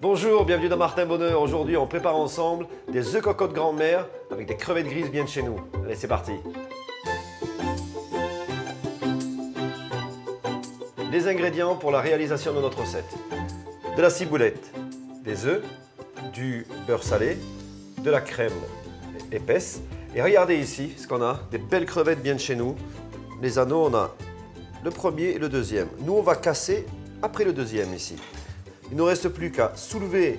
Bonjour, bienvenue dans Martin Bonheur. Aujourd'hui, on prépare ensemble des œufs cocottes grand-mère avec des crevettes grises bien de chez nous. Allez, c'est parti. Les ingrédients pour la réalisation de notre recette. De la ciboulette, des œufs, du beurre salé, de la crème épaisse. Et regardez ici ce qu'on a, des belles crevettes bien de chez nous. Les anneaux, on a le premier et le deuxième. Nous, on va casser après le deuxième ici. Il ne nous reste plus qu'à soulever,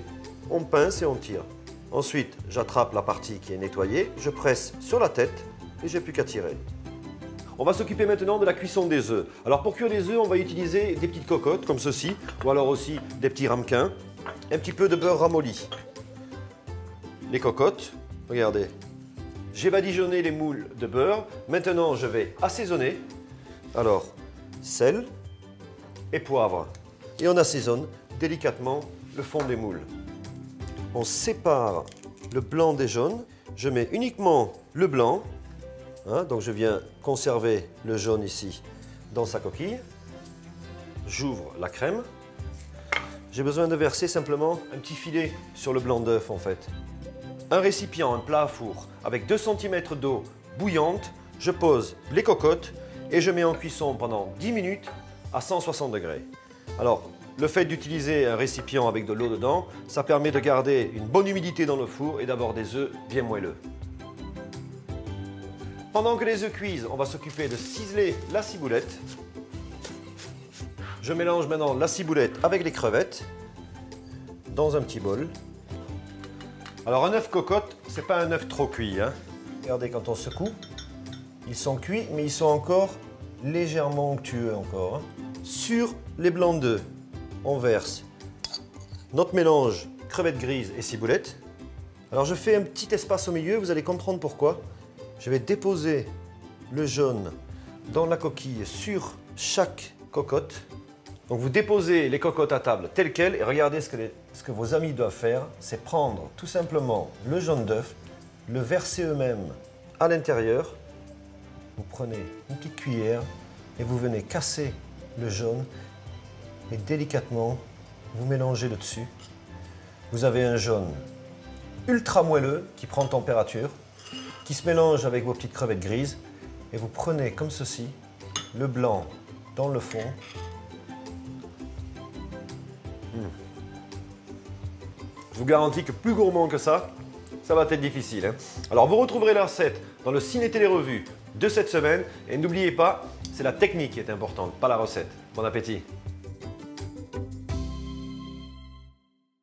on pince et on tire. Ensuite, j'attrape la partie qui est nettoyée, je presse sur la tête et j'ai plus qu'à tirer. On va s'occuper maintenant de la cuisson des œufs. Alors pour cuire les œufs, on va utiliser des petites cocottes comme ceci, ou alors aussi des petits ramequins, un petit peu de beurre ramolli. Les cocottes, regardez. J'ai badigeonné les moules de beurre. Maintenant, je vais assaisonner. Alors, sel et poivre. Et on assaisonne délicatement le fond des moules. On sépare le blanc des jaunes. Je mets uniquement le blanc. Donc je viens conserver le jaune ici dans sa coquille. J'ouvre la crème. J'ai besoin de verser simplement un petit filet sur le blanc d'œuf en fait. Un récipient, un plat à four avec 2 cm d'eau bouillante. Je pose les cocottes et je mets en cuisson pendant 10 minutes à 160 degrés. Alors, le fait d'utiliser un récipient avec de l'eau dedans, ça permet de garder une bonne humidité dans le four et d'avoir des œufs bien moelleux. Pendant que les œufs cuisent, on va s'occuper de ciseler la ciboulette. Je mélange maintenant la ciboulette avec les crevettes dans un petit bol. Alors un œuf cocotte, c'est pas un œuf trop cuit. Regardez quand on secoue, ils sont cuits mais ils sont encore légèrement onctueux encore. Sur les blancs d'œufs, on verse notre mélange crevettes grises et ciboulette. Alors je fais un petit espace au milieu, vous allez comprendre pourquoi. Je vais déposer le jaune dans la coquille sur chaque cocotte. Donc vous déposez les cocottes à table telles quelles et regardez ce que vos amis doivent faire, c'est prendre tout simplement le jaune d'œuf, le verser eux-mêmes à l'intérieur. Vous prenez une petite cuillère et vous venez casser le jaune et délicatement vous mélangez le dessus. Vous avez un jaune ultra moelleux qui prend température, qui se mélange avec vos petites crevettes grises et vous prenez comme ceci le blanc dans le fond. Je vous garantis que plus gourmand que ça va être difficile. Alors vous retrouverez la recette dans le Ciné Télé Revue de cette semaine et n'oubliez pas, c'est la technique qui est importante, pas la recette. Bon appétit!